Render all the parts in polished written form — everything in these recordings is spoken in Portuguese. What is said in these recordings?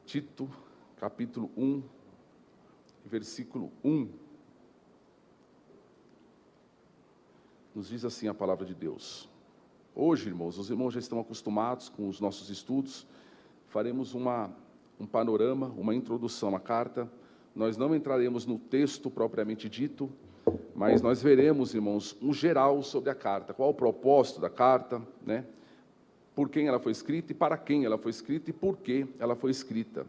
Tito, capítulo 1, versículo 1, nos diz assim a palavra de Deus. Hoje, irmãos, os irmãos já estão acostumados com os nossos estudos, faremos um panorama, uma introdução à carta. Nós não entraremos no texto propriamente dito, mas nós veremos, irmãos, um geral sobre a carta, qual o propósito da carta, né? Por quem ela foi escrita e para quem ela foi escrita e por que ela foi escrita.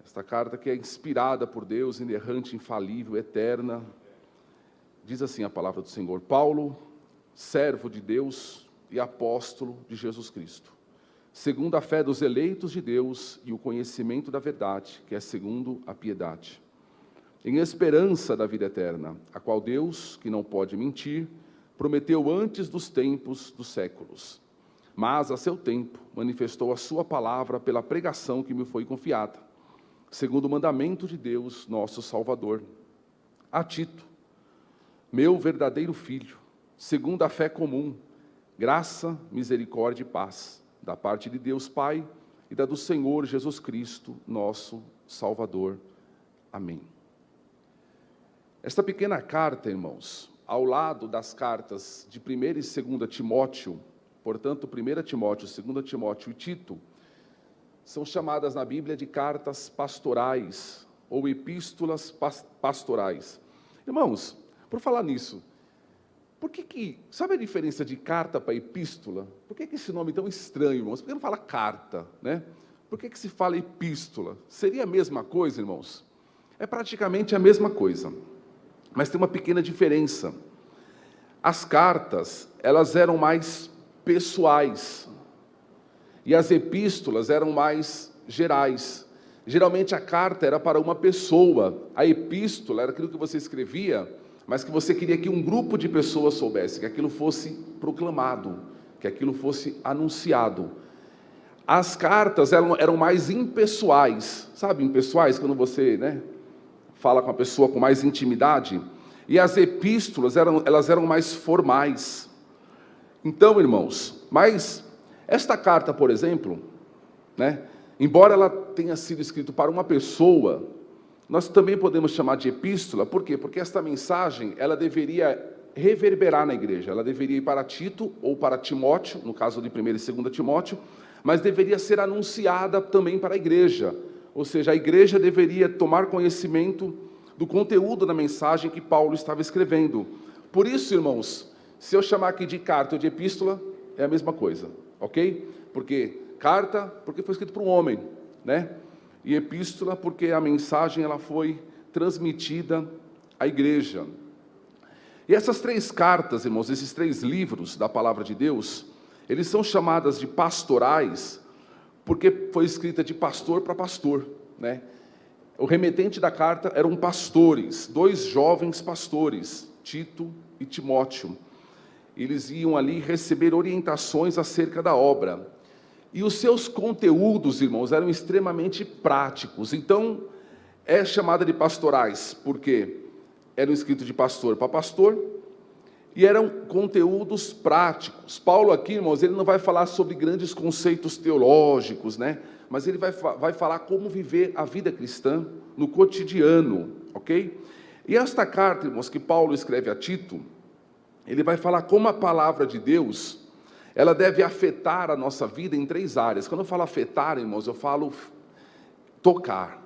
Esta carta que é inspirada por Deus, inerrante, infalível, eterna. Diz assim a palavra do Senhor: Paulo, servo de Deus e apóstolo de Jesus Cristo, segundo a fé dos eleitos de Deus e o conhecimento da verdade, que é segundo a piedade, em esperança da vida eterna, a qual Deus, que não pode mentir, prometeu antes dos tempos dos séculos, mas a seu tempo manifestou a sua palavra pela pregação que me foi confiada, segundo o mandamento de Deus, nosso Salvador. A Tito, meu verdadeiro filho, segundo a fé comum, graça, misericórdia e paz, da parte de Deus Pai e da do Senhor Jesus Cristo, nosso Salvador. Amém. Esta pequena carta, irmãos, ao lado das cartas de 1 e 2 Timóteo, portanto, 1 Timóteo, 2 Timóteo e Tito, são chamadas na Bíblia de cartas pastorais, ou epístolas pastorais. Irmãos, por falar nisso, sabe a diferença de carta para epístola? Por que esse nome é tão estranho, irmãos? Por que não fala carta, né? Por que se fala epístola? Seria a mesma coisa, irmãos? É praticamente a mesma coisa, mas tem uma pequena diferença. As cartas, elas eram mais pessoais, e as epístolas eram mais gerais. Geralmente a carta era para uma pessoa, a epístola era aquilo que você escrevia, mas que você queria que um grupo de pessoas soubesse, que aquilo fosse proclamado, que aquilo fosse anunciado. As cartas eram mais impessoais, sabe, impessoais, quando você, fala com a pessoa com mais intimidade, e as epístolas elas eram mais formais. Então, irmãos, mas esta carta, por exemplo, embora ela tenha sido escrita para uma pessoa, nós também podemos chamar de epístola. Por quê? Porque esta mensagem, ela deveria reverberar na igreja, ela deveria ir para Tito ou para Timóteo, no caso de 1 e 2 Timóteo, mas deveria ser anunciada também para a igreja, ou seja, a igreja deveria tomar conhecimento do conteúdo da mensagem que Paulo estava escrevendo. Por isso, irmãos, se eu chamar aqui de carta ou de epístola, é a mesma coisa, ok? Porque carta, porque foi escrito para um homem, E epístola, porque a mensagem ela foi transmitida à igreja. E essas três cartas, irmãos, esses três livros da palavra de Deus, eles são chamadas de pastorais, porque foi escrita de pastor para pastor, O remetente da carta eram pastores, dois jovens pastores, Tito e Timóteo. Eles iam ali receber orientações acerca da obra. E os seus conteúdos, irmãos, eram extremamente práticos. Então, é chamada de pastorais, porque eram escritos de pastor para pastor, e eram conteúdos práticos. Paulo aqui, irmãos, ele não vai falar sobre grandes conceitos teológicos, mas ele vai falar como viver a vida cristã no cotidiano, ok? E esta carta, irmãos, que Paulo escreve a Tito, ele vai falar como a palavra de Deus, ela deve afetar a nossa vida em três áreas. Quando eu falo afetar, irmãos, eu falo tocar,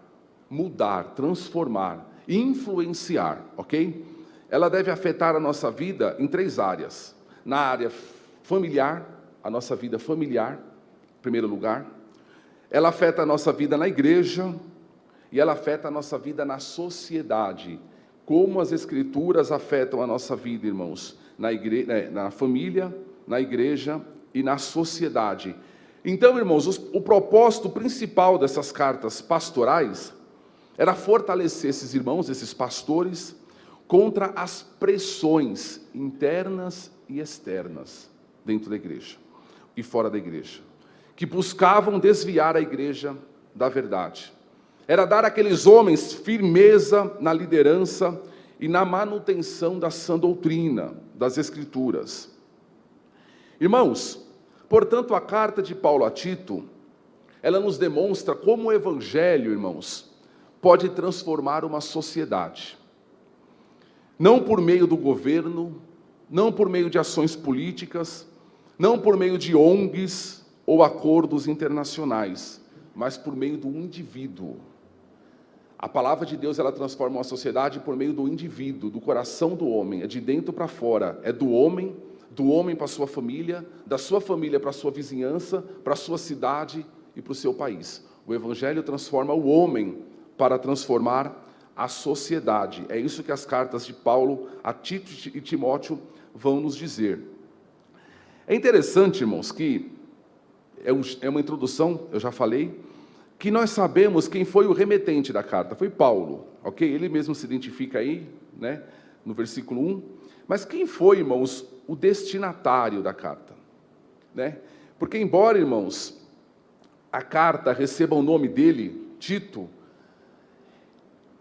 mudar, transformar, influenciar, ok? Ela deve afetar a nossa vida em três áreas. Na área familiar, a nossa vida familiar, em primeiro lugar. Ela afeta a nossa vida na igreja, e ela afeta a nossa vida na sociedade. Como as Escrituras afetam a nossa vida, irmãos, na família, na igreja e na sociedade. Então, irmãos, o propósito principal dessas cartas pastorais era fortalecer esses irmãos, esses pastores, contra as pressões internas e externas dentro da igreja e fora da igreja, que buscavam desviar a igreja da verdade. Era dar àqueles homens firmeza na liderança e na manutenção da sã doutrina das Escrituras. Irmãos, portanto, a carta de Paulo a Tito, ela nos demonstra como o Evangelho, irmãos, pode transformar uma sociedade. Não por meio do governo, não por meio de ações políticas, não por meio de ONGs ou acordos internacionais, mas por meio do indivíduo. A palavra de Deus, ela transforma uma sociedade por meio do indivíduo, do coração do homem, é de dentro para fora, é do homem para a sua família, da sua família para a sua vizinhança, para a sua cidade e para o seu país. O Evangelho transforma o homem para transformar a sociedade. É isso que as cartas de Paulo a Tito e Timóteo vão nos dizer. É interessante, irmãos, que é uma introdução, eu já falei, que nós sabemos quem foi o remetente da carta, foi Paulo, ok? Ele mesmo se identifica aí, né, no versículo 1, mas quem foi, irmãos, o destinatário da carta, né? Porque embora, irmãos, a carta receba o nome dele, Tito,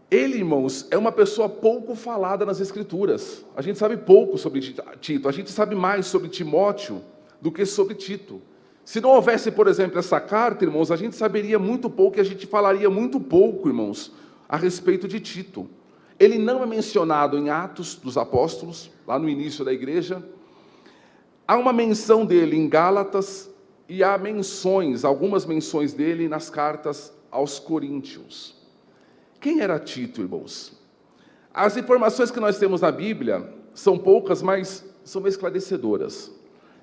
ele, irmãos, é uma pessoa pouco falada nas Escrituras. A gente sabe pouco sobre Tito, a gente sabe mais sobre Timóteo do que sobre Tito. Se não houvesse, por exemplo, essa carta, irmãos, a gente saberia muito pouco e a gente falaria muito pouco, irmãos, a respeito de Tito. Ele não é mencionado em Atos dos Apóstolos, lá no início da igreja. Há uma menção dele em Gálatas e há algumas menções dele nas cartas aos Coríntios. Quem era Tito, irmãos? As informações que nós temos na Bíblia são poucas, mas são esclarecedoras.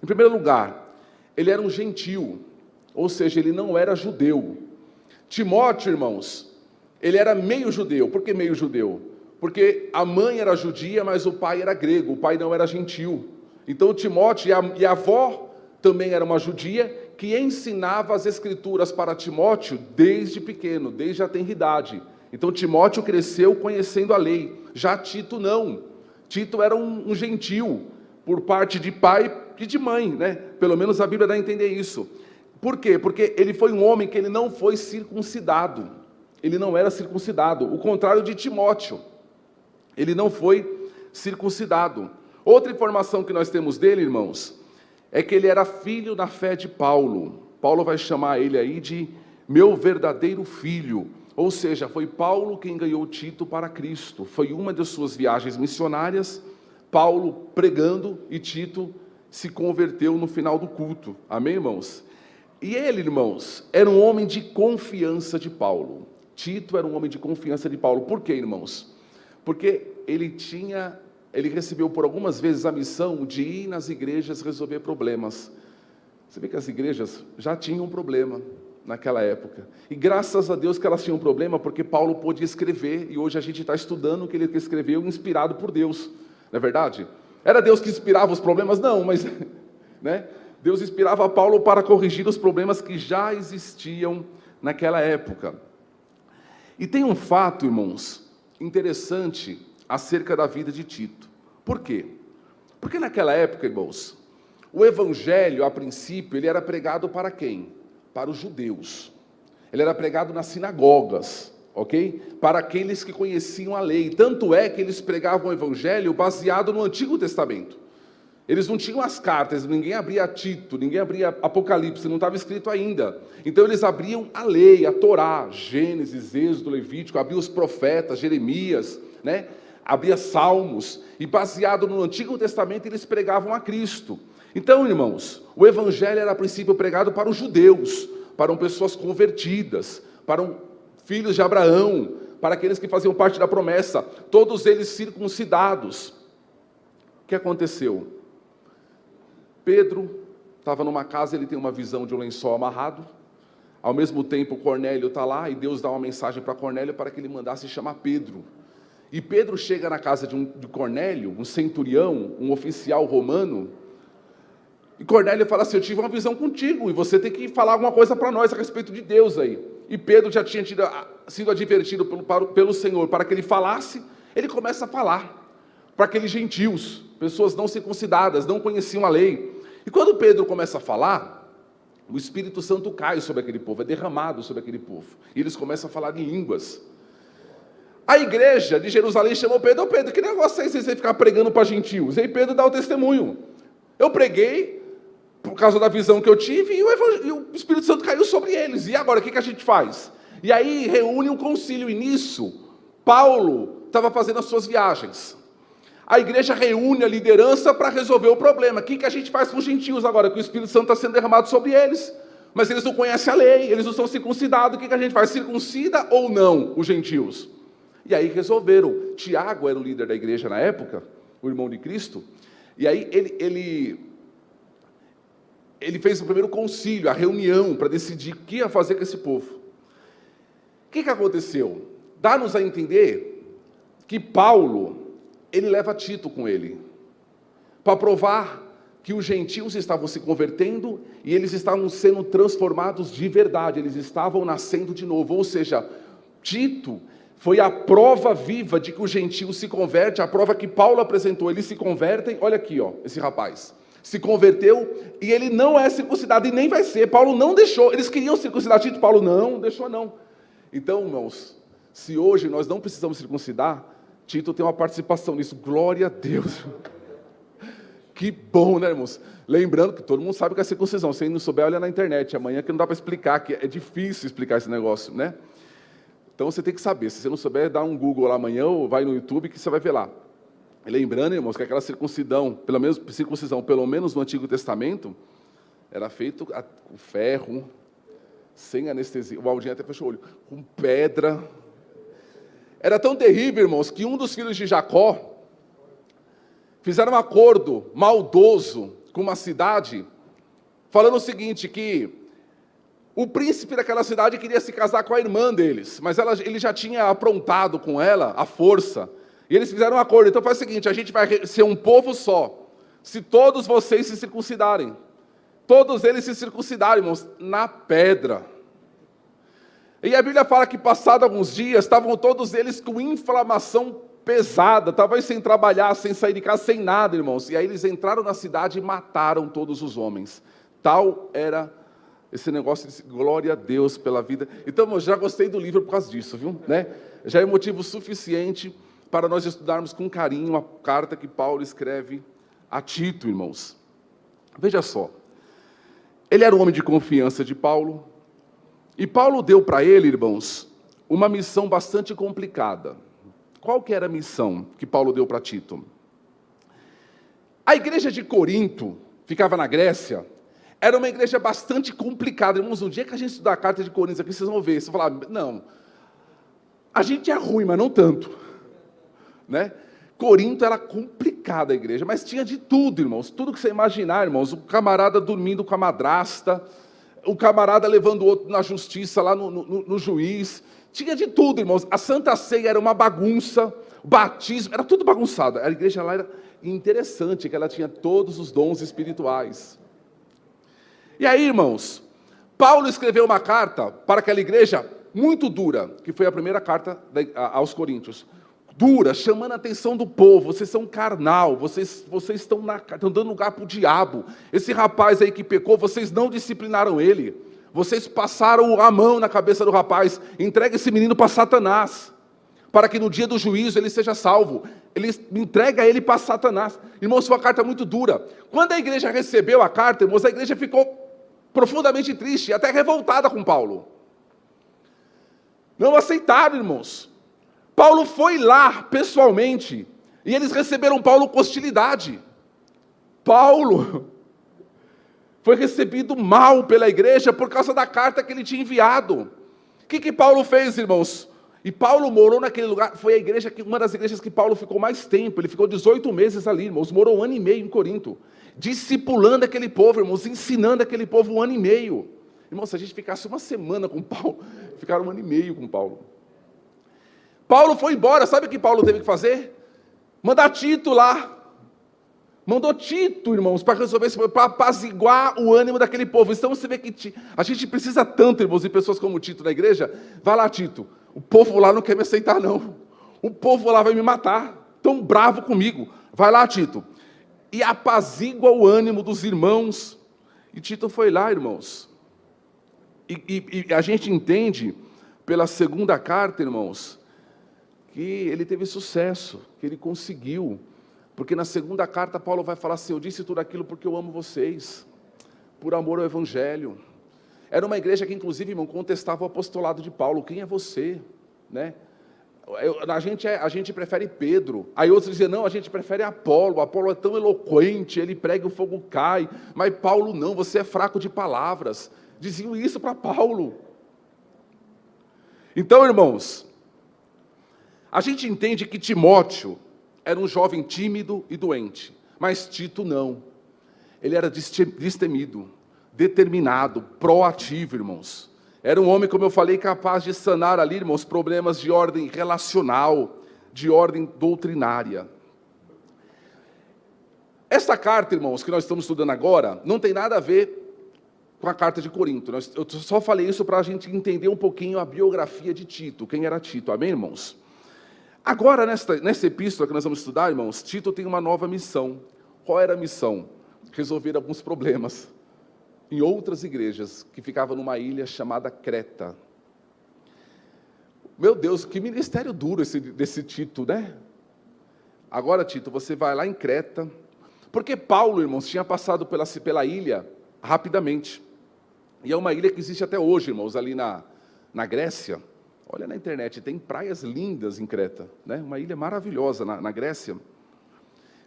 Em primeiro lugar, ele era um gentil, ou seja, ele não era judeu. Timóteo, irmãos, ele era meio judeu. Por que meio judeu? Porque a mãe era judia, mas o pai era grego, o pai não era gentil. Então Timóteo e a avó também era uma judia, que ensinava as escrituras para Timóteo desde pequeno, desde a tenridade. Então Timóteo cresceu conhecendo a lei, já Tito não. Tito era um gentil, por parte de pai e de mãe, né? Pelo menos a Bíblia dá a entender isso. Por quê? Porque ele foi um homem que ele não foi circuncidado. Ele não era circuncidado, o contrário de Timóteo. Ele não foi circuncidado. Outra informação que nós temos dele, irmãos, é que ele era filho da fé de Paulo. Paulo vai chamar ele aí de meu verdadeiro filho. Ou seja, foi Paulo quem ganhou Tito para Cristo. Foi uma de suas viagens missionárias, Paulo pregando e Tito se converteu no final do culto. Amém, irmãos? E ele, irmãos, era um homem de confiança de Paulo. Tito era um homem de confiança de Paulo. Por quê, irmãos? Porque ele recebeu por algumas vezes a missão de ir nas igrejas resolver problemas. Você vê que as igrejas já tinham um problema naquela época. E graças a Deus que elas tinham um problema, porque Paulo pôde escrever, e hoje a gente está estudando o que ele escreveu, inspirado por Deus. Não é verdade? Era Deus que inspirava os problemas? Não, mas né? Deus inspirava Paulo para corrigir os problemas que já existiam naquela época. E tem um fato, irmãos, interessante acerca da vida de Tito. Por quê? Porque naquela época, irmãos, o evangelho, a princípio, ele era pregado para quem? Para os judeus. Ele era pregado nas sinagogas, ok? Para aqueles que conheciam a lei. Tanto é que eles pregavam o evangelho baseado no Antigo Testamento. Eles não tinham as cartas, ninguém abria Tito, ninguém abria Apocalipse, não estava escrito ainda. Então eles abriam a lei, a Torá, Gênesis, Êxodo, Levítico, abriam os profetas, Jeremias, né? Abria Salmos, e baseado no Antigo Testamento eles pregavam a Cristo. Então, irmãos, o evangelho era a princípio pregado para os judeus, para pessoas convertidas, para filhos de Abraão, para aqueles que faziam parte da promessa, todos eles circuncidados. O que aconteceu? Pedro estava numa casa, ele tem uma visão de um lençol amarrado, ao mesmo tempo Cornélio está lá, e Deus dá uma mensagem para Cornélio para que ele mandasse chamar Pedro. E Pedro chega na casa de Cornélio, um centurião, um oficial romano, e Cornélio fala assim: eu tive uma visão contigo, e você tem que falar alguma coisa para nós a respeito de Deus aí. E Pedro já tinha sido advertido pelo Senhor para que ele falasse. Ele começa a falar para aqueles gentios, pessoas não circuncidadas, não conheciam a lei. E quando Pedro começa a falar, o Espírito Santo cai sobre aquele povo, é derramado sobre aquele povo, e eles começam a falar em línguas. A igreja de Jerusalém chamou Pedro: Pedro, que negócio é esse, você ficar pregando para gentios? E aí Pedro dá o testemunho: eu preguei por causa da visão que eu tive, e o Espírito Santo caiu sobre eles. E agora, o que a gente faz? E aí reúne um concílio, e nisso, Paulo estava fazendo as suas viagens. A igreja reúne a liderança para resolver o problema. O que a gente faz com os gentios agora, que o Espírito Santo está sendo derramado sobre eles? Mas eles não conhecem a lei, eles não são circuncidados. O que a gente faz? Circuncida ou não os gentios? E aí resolveram. Tiago era o líder da igreja na época, o irmão de Cristo, e aí ele fez o primeiro concílio, a reunião, para decidir o que ia fazer com esse povo. O que aconteceu? Dá-nos a entender que Paulo, ele leva Tito com ele, para provar que os gentios estavam se convertendo e eles estavam sendo transformados de verdade, eles estavam nascendo de novo. Ou seja, Tito foi a prova viva de que o gentio se converte, a prova que Paulo apresentou. Eles se convertem, olha aqui, ó, esse rapaz se converteu e ele não é circuncidado e nem vai ser. Paulo não deixou, eles queriam circuncidar Tito, Paulo não deixou não. Então, irmãos, se hoje nós não precisamos circuncidar, Tito tem uma participação nisso, glória a Deus. Que bom, né, irmãos? Lembrando que todo mundo sabe que é circuncisão, se não souber, olha na internet, amanhã que não dá para explicar, que é difícil explicar esse negócio, né? Então você tem que saber, se você não souber, dá um Google lá amanhã, ou vai no YouTube que você vai ver lá. E lembrando, irmãos, que aquela circuncisão, pelo menos no Antigo Testamento, era feito com ferro, sem anestesia, o Valdinho até fechou o olho, com pedra. Era tão terrível, irmãos, que um dos filhos de Jacó fizeram um acordo maldoso com uma cidade, falando o seguinte, que o príncipe daquela cidade queria se casar com a irmã deles, mas ele já tinha aprontado com ela a força, e eles fizeram um acordo. Então faz o seguinte, a gente vai ser um povo só, se todos vocês se circuncidarem. Todos eles se circuncidaram, irmãos, na pedra. E a Bíblia fala que passado alguns dias, estavam todos eles com inflamação pesada, talvez sem trabalhar, sem sair de casa, sem nada, irmãos. E aí eles entraram na cidade e mataram todos os homens. Tal era esse negócio de glória a Deus pela vida. Então, eu já gostei do livro por causa disso, viu? Né? Já é motivo suficiente para nós estudarmos com carinho a carta que Paulo escreve a Tito, irmãos. Veja só. Ele era um homem de confiança de Paulo. E Paulo deu para ele, irmãos, uma missão bastante complicada. Qual que era a missão que Paulo deu para Tito? A igreja de Corinto, ficava na Grécia, era uma igreja bastante complicada. Irmãos, um dia que a gente estudar a carta de Coríntios aqui, vocês vão ver, vocês vão falar, não, a gente é ruim, mas não tanto. Né? Corinto era complicada a igreja, mas tinha de tudo, irmãos, tudo que você imaginar, irmãos, o camarada dormindo com a madrasta, o camarada levando o outro na justiça, lá no juiz, tinha de tudo, irmãos. A Santa Ceia era uma bagunça, o batismo, era tudo bagunçado. A igreja lá era interessante, que ela tinha todos os dons espirituais. E aí, irmãos, Paulo escreveu uma carta para aquela igreja muito dura, que foi a primeira carta aos Coríntios. Dura, chamando a atenção do povo, vocês são carnal, vocês estão dando lugar para o diabo. Esse rapaz aí que pecou, vocês não disciplinaram ele. Vocês passaram a mão na cabeça do rapaz, entrega esse menino para Satanás, para que no dia do juízo ele seja salvo. Ele entrega ele para Satanás. Irmãos, foi uma carta muito dura. Quando a igreja recebeu a carta, irmãos, a igreja ficou profundamente triste, até revoltada com Paulo. Não aceitaram, irmãos. Paulo foi lá, pessoalmente, e eles receberam Paulo com hostilidade. Paulo foi recebido mal pela igreja por causa da carta que ele tinha enviado. O que Paulo fez, irmãos? E Paulo morou naquele lugar, foi uma das igrejas que Paulo ficou mais tempo, ele ficou 18 meses ali, irmãos, morou 1 ano e meio em Corinto, discipulando aquele povo, irmãos, ensinando aquele povo 1 ano e meio. Irmãos, se a gente ficasse uma semana com Paulo, ficaram 1 ano e meio com Paulo. Paulo foi embora, sabe o que Paulo teve que fazer? Mandar Tito lá. Mandou Tito, irmãos, para resolver esse problema, para apaziguar o ânimo daquele povo. Então você vê que a gente precisa tanto, irmãos, de pessoas como Tito na igreja. Vai lá, Tito. O povo lá não quer me aceitar, não. O povo lá vai me matar. Tão bravo comigo. Vai lá, Tito. E apazigua o ânimo dos irmãos. E Tito foi lá, irmãos. E a gente entende, pela segunda carta, irmãos, que ele teve sucesso, que ele conseguiu. Porque na segunda carta Paulo vai falar assim, eu disse tudo aquilo porque eu amo vocês. por amor ao Evangelho. Era uma igreja que, inclusive, irmão, contestava o apostolado de Paulo. Quem é você? Né? A gente prefere Pedro. Aí outros diziam, não, a gente prefere Apolo. Apolo é tão eloquente, ele prega e o fogo cai. Mas Paulo não, você é fraco de palavras. Diziam isso para Paulo. Então, irmãos, a gente entende que Timóteo era um jovem tímido e doente. Mas Tito não. Ele era destemido, determinado, proativo, irmãos. Era um homem, como eu falei, capaz de sanar ali, irmãos, problemas de ordem relacional, de ordem doutrinária. Esta carta, irmãos, que nós estamos estudando agora, não tem nada a ver com a carta de Corinto. Eu só falei isso para a gente entender um pouquinho a biografia de Tito, quem era Tito, amém, irmãos? Agora, nessa epístola que nós vamos estudar, irmãos, Tito tem uma nova missão. Qual era a missão? Resolver alguns problemas em outras igrejas que ficavam numa ilha chamada Creta. Meu Deus, que ministério duro desse Tito, né? Agora, Tito, você vai lá em Creta, porque Paulo, irmãos, tinha passado pela ilha rapidamente. E é uma ilha que existe até hoje, irmãos, ali na Grécia. Olha na internet, tem praias lindas em Creta, né? Uma ilha maravilhosa na Grécia.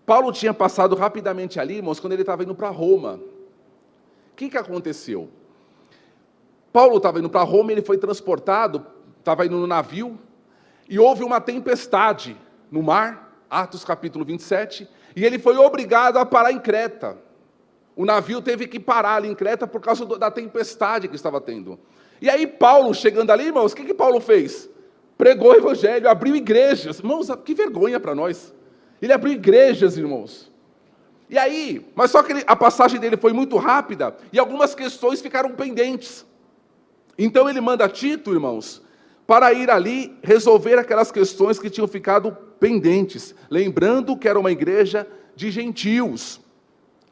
Paulo tinha passado rapidamente ali, irmãos, quando ele estava indo para Roma. O que aconteceu? Paulo estava indo para Roma, ele foi transportado, estava indo no navio, e houve uma tempestade no mar, Atos capítulo 27, e ele foi obrigado a parar em Creta. O navio teve que parar ali em Creta por causa da tempestade que estava tendo. E aí Paulo, chegando ali, irmãos, o que Paulo fez? Pregou o evangelho, abriu igrejas. Irmãos, que vergonha para nós. Ele abriu igrejas, irmãos. E aí, mas só que a passagem dele foi muito rápida, e algumas questões ficaram pendentes. Então ele manda Tito, irmãos, para ir ali resolver aquelas questões que tinham ficado pendentes. Lembrando que era uma igreja de gentios.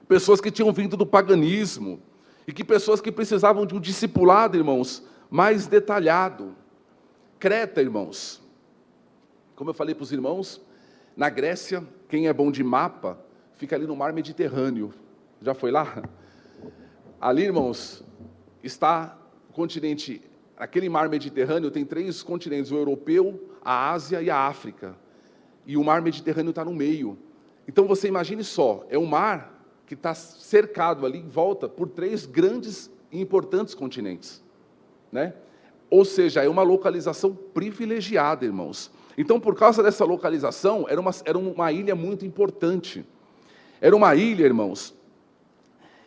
Pessoas que tinham vindo do paganismo. E que pessoas que precisavam de um discipulado, irmãos, mais detalhado. Creta, irmãos. Como eu falei para os irmãos, na Grécia, quem é bom de mapa, fica ali no mar Mediterrâneo. Já foi lá? Ali, irmãos, está o continente, aquele mar Mediterrâneo tem 3 continentes, o europeu, a Ásia e a África. E o mar Mediterrâneo está no meio. Então você imagine só, é um mar que está cercado ali em volta por 3 grandes e importantes continentes, né? Ou seja, é uma localização privilegiada, irmãos. Então, por causa dessa localização, era uma ilha muito importante. Era uma ilha, irmãos,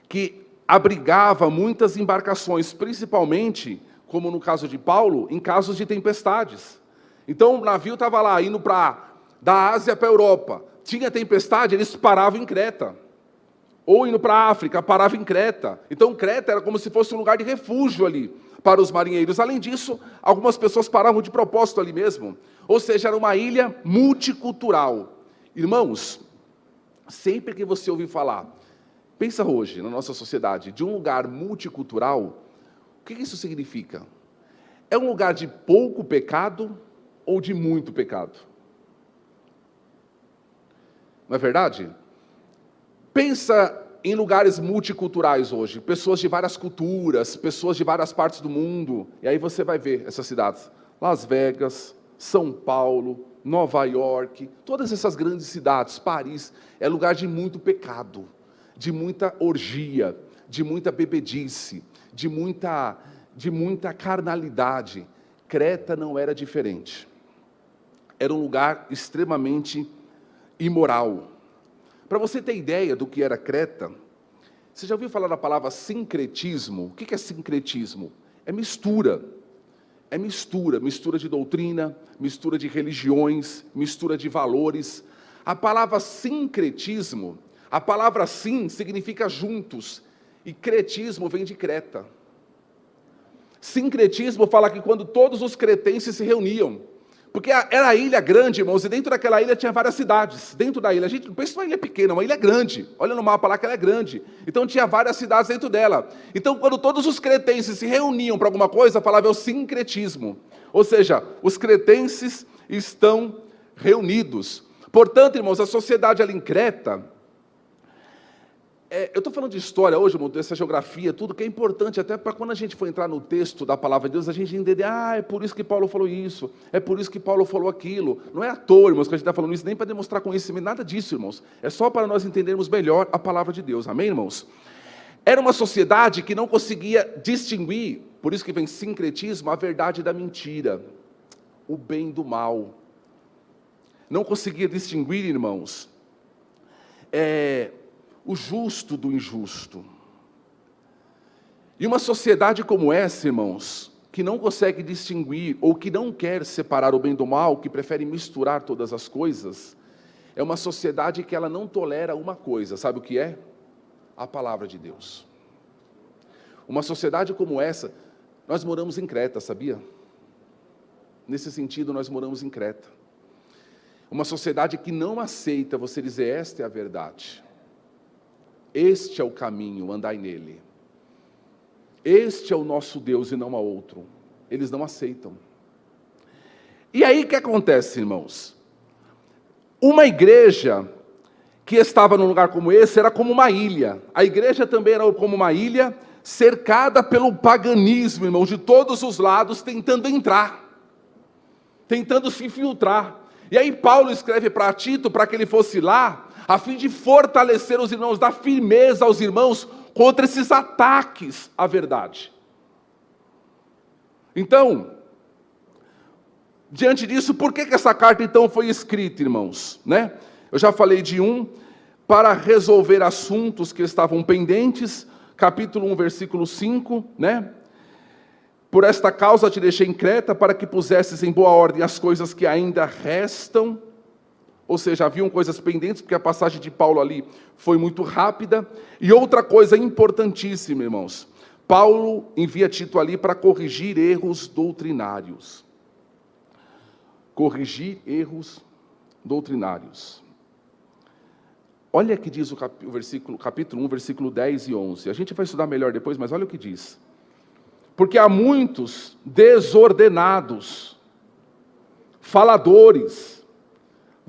que abrigava muitas embarcações, principalmente, como no caso de Paulo, em casos de tempestades. Então, o navio estava lá, indo da Ásia para a Europa. Tinha tempestade, eles paravam em Creta. Ou indo para a África, parava em Creta. Então, Creta era como se fosse um lugar de refúgio ali para os marinheiros. Além disso, algumas pessoas paravam de propósito ali mesmo. Ou seja, era uma ilha multicultural. Irmãos, sempre que você ouvir falar, pensa hoje, na nossa sociedade, de um lugar multicultural, o que isso significa? É um lugar de pouco pecado ou de muito pecado? Não é verdade? Pensa em lugares multiculturais hoje, pessoas de várias culturas, pessoas de várias partes do mundo, e aí você vai ver essas cidades, Las Vegas, São Paulo, Nova York, todas essas grandes cidades, Paris, é lugar de muito pecado, de muita orgia, de muita bebedice, de muita carnalidade. Creta não era diferente, era um lugar extremamente imoral. Para você ter ideia do que era Creta, você já ouviu falar da palavra sincretismo? O que é sincretismo? É mistura. É mistura de doutrina, mistura de religiões, mistura de valores. A palavra sincretismo, a palavra sim significa juntos, e cretismo vem de Creta. Sincretismo fala que quando todos os cretenses se reuniam, porque era a ilha grande, irmãos, e dentro daquela ilha tinha várias cidades. Dentro da ilha, a gente não pensa numa ilha pequena, uma ilha grande. Olha no mapa lá que ela é grande. Então tinha várias cidades dentro dela. Então quando todos os cretenses se reuniam para alguma coisa, falava o sincretismo. Ou seja, os cretenses estão reunidos. Portanto, irmãos, a sociedade ali em Creta Eu estou falando de história hoje, irmão, dessa geografia, tudo que é importante, até para quando a gente for entrar no texto da palavra de Deus, a gente entender, é por isso que Paulo falou isso, é por isso que Paulo falou aquilo. Não é à toa, irmãos, que a gente está falando isso, nem para demonstrar conhecimento, nada disso, irmãos. É só para nós entendermos melhor a palavra de Deus, amém, irmãos? Era uma sociedade que não conseguia distinguir, por isso que vem sincretismo, a verdade da mentira, o bem do mal. Não conseguia distinguir, irmãos, o justo do injusto. E uma sociedade como essa, irmãos, que não consegue distinguir, ou que não quer separar o bem do mal, que prefere misturar todas as coisas, é uma sociedade que ela não tolera uma coisa, sabe o que é? A palavra de Deus. Uma sociedade como essa, nós moramos em Creta, sabia? Nesse sentido, nós moramos em Creta. Uma sociedade que não aceita você dizer, esta é a verdade. Este é o caminho, andai nele. Este é o nosso Deus e não há outro. Eles não aceitam. E aí o que acontece, irmãos? Uma igreja que estava num lugar como esse era como uma ilha. A igreja também era como uma ilha, cercada pelo paganismo, irmãos, de todos os lados, tentando entrar, tentando se infiltrar. E aí Paulo escreve para Tito, para que ele fosse lá, a fim de fortalecer os irmãos, dar firmeza aos irmãos contra esses ataques à verdade. Então, diante disso, por que essa carta então foi escrita, irmãos? Eu já falei de para resolver assuntos que estavam pendentes, capítulo 1, versículo 5, Por esta causa te deixei em Creta, para que pusesses em boa ordem as coisas que ainda restam. Ou seja, haviam coisas pendentes, porque a passagem de Paulo ali foi muito rápida. E outra coisa importantíssima, irmãos. Paulo envia Tito ali para corrigir erros doutrinários. Corrigir erros doutrinários. Olha o que diz o capítulo 1, versículo 10 e 11. A gente vai estudar melhor depois, mas olha o que diz. Porque há muitos desordenados, faladores,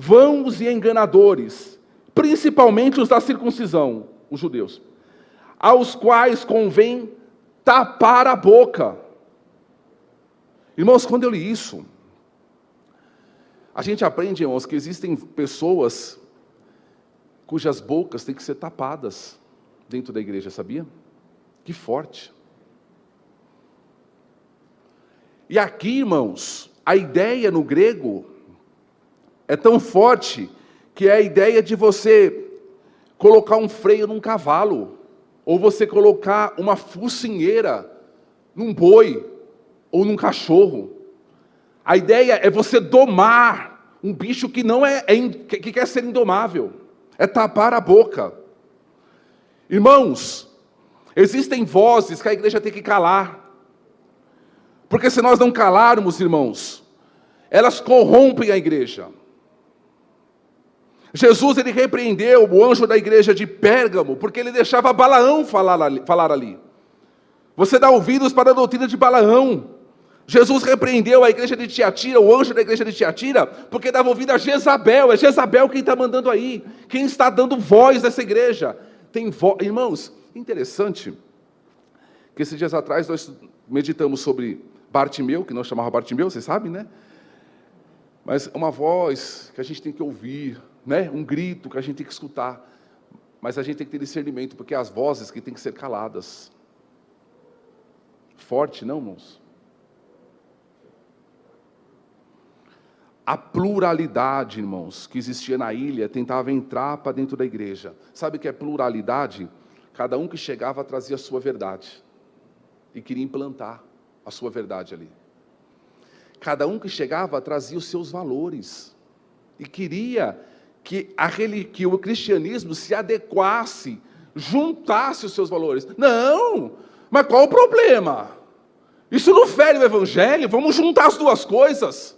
vãos e enganadores, principalmente os da circuncisão, os judeus, aos quais convém tapar a boca. Irmãos, quando eu li isso, a gente aprende, irmãos, que existem pessoas cujas bocas têm que ser tapadas dentro da igreja, sabia? Que forte. E aqui, irmãos, a ideia no grego é tão forte que é a ideia de você colocar um freio num cavalo, ou você colocar uma focinheira num boi, ou num cachorro. A ideia é você domar um bicho que não que quer ser indomável, é tapar a boca. Irmãos, existem vozes que a igreja tem que calar, porque se nós não calarmos, irmãos, elas corrompem a igreja. Jesus, ele repreendeu o anjo da igreja de Pérgamo, porque ele deixava Balaão falar ali. Você dá ouvidos para a doutrina de Balaão. Jesus repreendeu a igreja de Tiatira, o anjo da igreja de Tiatira, porque dava ouvido a Jezabel. É Jezabel quem está mandando aí, quem está dando voz nessa igreja. Irmãos, interessante, que esses dias atrás nós meditamos sobre Bartimeu, que não chamava Bartimeu, vocês sabem, Mas uma voz que a gente tem que ouvir, um grito que a gente tem que escutar, mas a gente tem que ter discernimento, porque as vozes que têm que ser caladas. Forte, não, irmãos? A pluralidade, irmãos, que existia na ilha, tentava entrar para dentro da igreja. Sabe o que é pluralidade? Cada um que chegava trazia a sua verdade, e queria implantar a sua verdade ali. Cada um que chegava trazia os seus valores, e queria que o cristianismo se adequasse, juntasse os seus valores. Não, mas qual o problema? Isso não fere o evangelho, vamos juntar as duas coisas.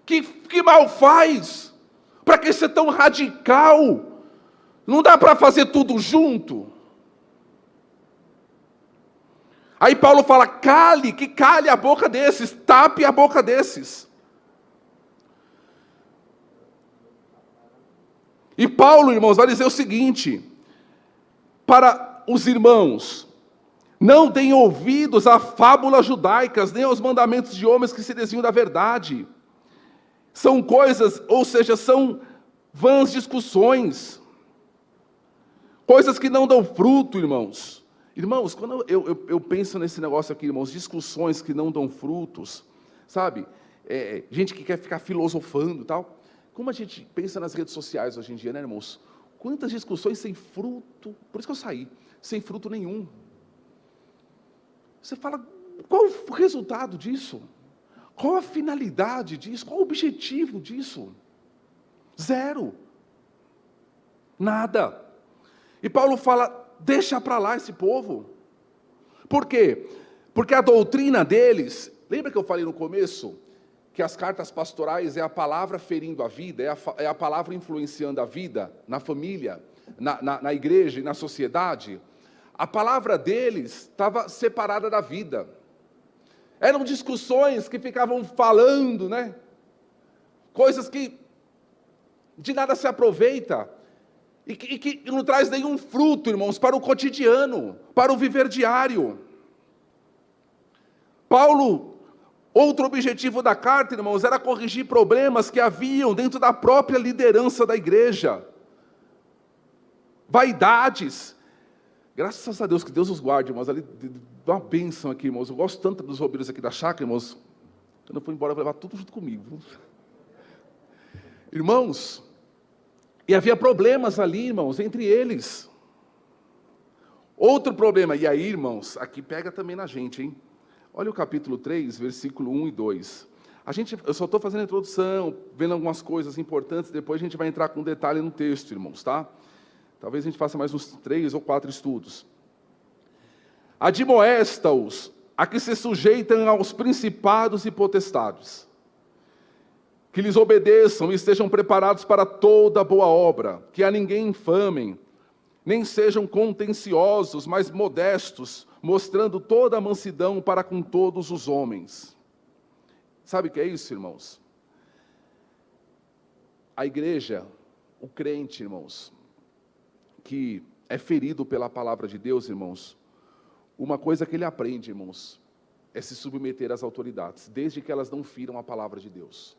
Que mal faz? Para que ser tão radical? Não dá para fazer tudo junto? Aí Paulo fala, que cale a boca desses, tape a boca desses. E Paulo, irmãos, vai dizer o seguinte, para os irmãos: não deem ouvidos a fábulas judaicas, nem aos mandamentos de homens que se desviam da verdade. São coisas, ou seja, são vãs discussões, coisas que não dão fruto, irmãos. Irmãos, quando eu penso nesse negócio aqui, irmãos, discussões que não dão frutos, sabe? Gente que quer ficar filosofando e tal. Como a gente pensa nas redes sociais hoje em dia, né, irmãos? Quantas discussões sem fruto, por isso que eu saí, sem fruto nenhum. Você fala, qual o resultado disso? Qual a finalidade disso? Qual o objetivo disso? Zero. Nada. E Paulo fala, deixa para lá esse povo. Por quê? Porque a doutrina deles, lembra que eu falei no começo? Que as cartas pastorais é a palavra ferindo a vida, é a palavra influenciando a vida, na família, na igreja e na sociedade. A palavra deles estava separada da vida. Eram discussões que ficavam falando, né? Coisas que de nada se aproveita. E que não traz nenhum fruto, irmãos, para o cotidiano, para o viver diário. Paulo, outro objetivo da carta, irmãos, era corrigir problemas que haviam dentro da própria liderança da igreja. Vaidades. Graças a Deus, que Deus os guarde, irmãos. Ali, dá uma bênção aqui, irmãos. Eu gosto tanto dos obreiros aqui da chácara, irmãos. Quando eu for embora, eu vou levar tudo junto comigo. Irmãos, e havia problemas ali, irmãos, entre eles. Outro problema, e aí, irmãos, aqui pega também na gente, hein? Olha o capítulo 3, versículo 1 e 2. Eu só estou fazendo a introdução, vendo algumas coisas importantes, depois a gente vai entrar com detalhe no texto, irmãos, tá? Talvez a gente faça mais uns 3 ou 4 estudos. Admoesta-os a que se sujeitem aos principados e potestades, que lhes obedeçam e estejam preparados para toda boa obra, que a ninguém infamem, nem sejam contenciosos, mas modestos, mostrando toda a mansidão para com todos os homens. Sabe o que é isso, irmãos? A igreja, o crente, irmãos, que é ferido pela palavra de Deus, irmãos, uma coisa que ele aprende, irmãos, é se submeter às autoridades, desde que elas não firam a palavra de Deus.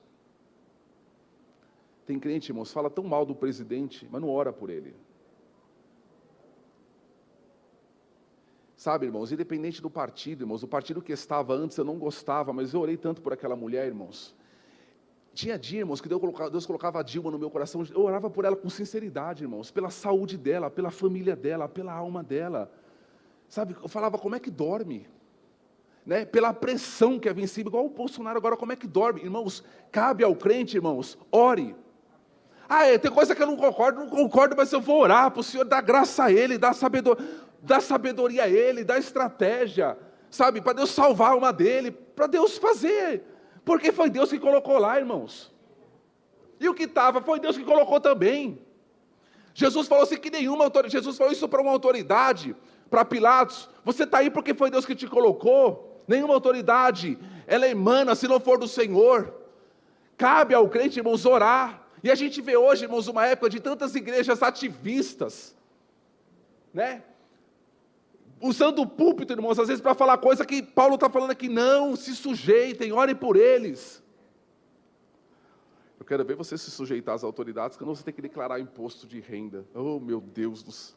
Tem crente, irmãos, fala tão mal do presidente, mas não ora por ele. Sabe, irmãos, independente do partido, irmãos, o partido que estava antes eu não gostava, mas eu orei tanto por aquela mulher, irmãos. Tinha dia, irmãos, que Deus colocava a Dilma no meu coração, eu orava por ela com sinceridade, irmãos, pela saúde dela, pela família dela, pela alma dela. Sabe, eu falava, como é que dorme? Né? Pela pressão que havia em cima, igual o Bolsonaro agora, como é que dorme? Irmãos, cabe ao crente, irmãos, ore. Tem coisa que eu não concordo, mas eu vou orar para o Senhor dar graça a Ele, dar sabedoria a Ele, dar estratégia, sabe, para Deus salvar a alma dele, para Deus fazer, porque foi Deus que colocou lá, irmãos. E o que estava, foi Deus que colocou também. Jesus falou assim que Jesus falou isso para uma autoridade, para Pilatos, você está aí porque foi Deus que te colocou, nenhuma autoridade, ela emana se não for do Senhor. Cabe ao crente, irmãos, orar. E a gente vê hoje, irmãos, uma época de tantas igrejas ativistas, né? Usando o púlpito, irmãos, às vezes para falar coisa que Paulo está falando aqui, não, se sujeitem, orem por eles. Eu quero ver você se sujeitar às autoridades, que não você tem que declarar imposto de renda. Oh, meu Deus do céu.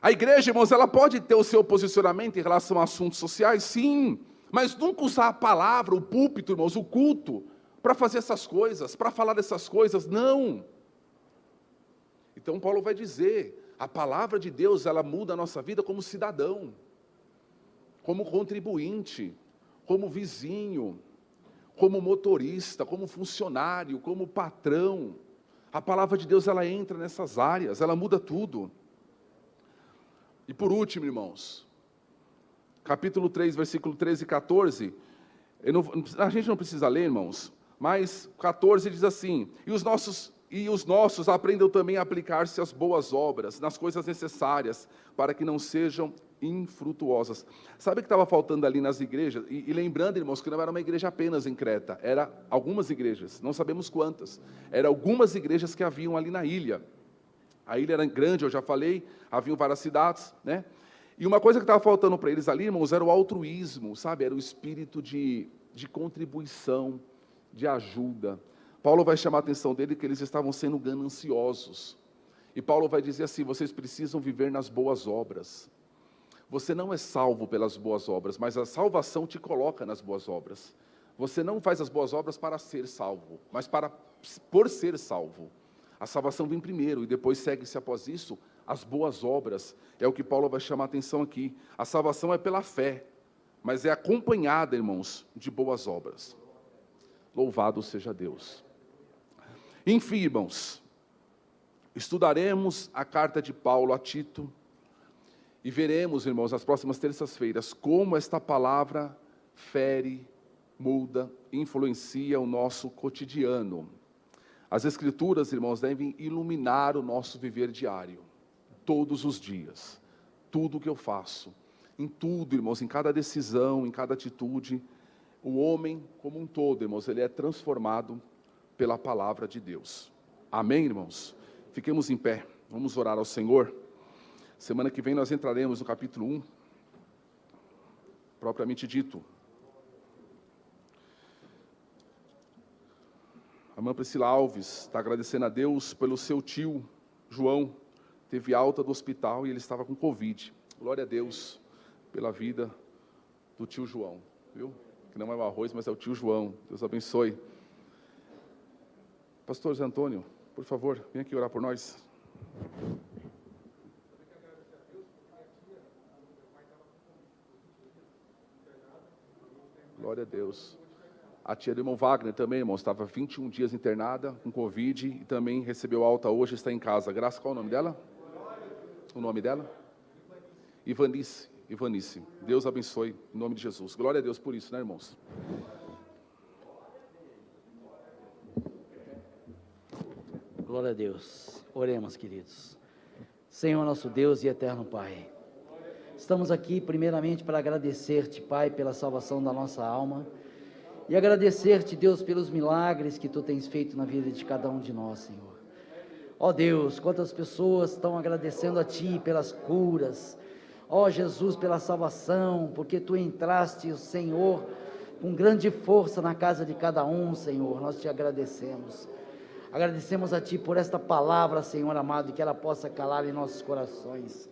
A igreja, irmãos, ela pode ter o seu posicionamento em relação a assuntos sociais, sim, mas nunca usar a palavra, o púlpito, irmãos, o culto, para fazer essas coisas, para falar dessas coisas, não. Então Paulo vai dizer, a palavra de Deus, ela muda a nossa vida como cidadão, como contribuinte, como vizinho, como motorista, como funcionário, como patrão. A palavra de Deus, ela entra nessas áreas, ela muda tudo. E por último, irmãos, capítulo 3, versículo 13 e 14, a gente não precisa ler, irmãos, mas 14 diz assim, e os nossos aprendam também a aplicar-se às boas obras, nas coisas necessárias, para que não sejam infrutuosas. Sabe o que estava faltando ali nas igrejas? E lembrando, irmãos, que não era uma igreja apenas em Creta, era algumas igrejas, não sabemos quantas, eram algumas igrejas que haviam ali na ilha. A ilha era grande, eu já falei, haviam várias cidades, né? E uma coisa que estava faltando para eles ali, irmãos, era o altruísmo, sabe? Era o espírito de contribuição, de ajuda. Paulo vai chamar a atenção dele que eles estavam sendo gananciosos. E Paulo vai dizer assim: vocês precisam viver nas boas obras. Você não é salvo pelas boas obras, mas a salvação te coloca nas boas obras. Você não faz as boas obras para ser salvo, mas por ser salvo. A salvação vem primeiro e depois segue-se após isso as boas obras. É o que Paulo vai chamar a atenção aqui. A salvação é pela fé, mas é acompanhada, irmãos, de boas obras. Louvado seja Deus. Enfim, irmãos, estudaremos a carta de Paulo a Tito e veremos, irmãos, nas próximas terças-feiras, como esta palavra fere, muda, influencia o nosso cotidiano. As Escrituras, irmãos, devem iluminar o nosso viver diário, todos os dias, tudo o que eu faço, em tudo, irmãos, em cada decisão, em cada atitude. O homem como um todo, irmãos, ele é transformado pela palavra de Deus. Amém, irmãos? Fiquemos em pé, vamos orar ao Senhor. Semana que vem nós entraremos no capítulo 1, propriamente dito. A irmã Priscila Alves está agradecendo a Deus pelo seu tio João, teve alta do hospital e ele estava com Covid. Glória a Deus pela vida do tio João, viu? Que não é o arroz, mas é o tio João. Deus abençoe. Pastor Zé Antônio, por favor, venha aqui orar por nós. Glória a Deus. A tia do irmão Wagner também, irmão, estava 21 dias internada com Covid e também recebeu alta hoje, está em casa. Graças, qual é o nome dela? O nome dela? Ivanice. Ivanice. Deus abençoe, em nome de Jesus. Glória a Deus por isso, né, irmãos? Glória a Deus. Oremos, queridos. Senhor nosso Deus e eterno Pai, estamos aqui primeiramente para agradecer-te, Pai, pela salvação da nossa alma e agradecer-te, Deus, pelos milagres que tu tens feito na vida de cada um de nós, Senhor. Ó Deus, quantas pessoas estão agradecendo a ti pelas curas, ó Jesus, pela salvação, porque tu entraste, Senhor, com grande força na casa de cada um, Senhor. Nós te agradecemos. Agradecemos a ti por esta palavra, Senhor amado, e que ela possa calar em nossos corações.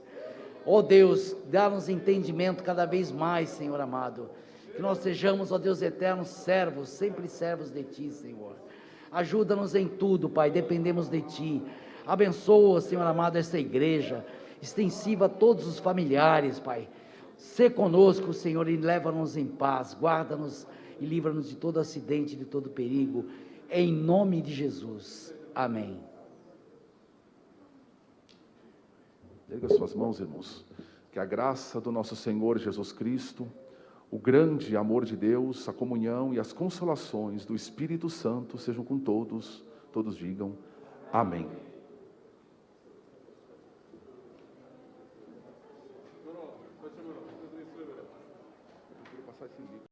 Ó Deus, dá-nos entendimento cada vez mais, Senhor amado, que nós sejamos, ó Deus eterno, servos, sempre servos de ti, Senhor. Ajuda-nos em tudo, Pai, dependemos de ti. Abençoa, Senhor amado, esta igreja, extensiva a todos os familiares, Pai. Sê conosco, Senhor, e leva-nos em paz, guarda-nos e livra-nos de todo acidente, de todo perigo, em nome de Jesus, amém. Erga suas mãos, irmãos, que a graça do nosso Senhor Jesus Cristo, o grande amor de Deus, a comunhão e as consolações do Espírito Santo sejam com todos, todos digam amém.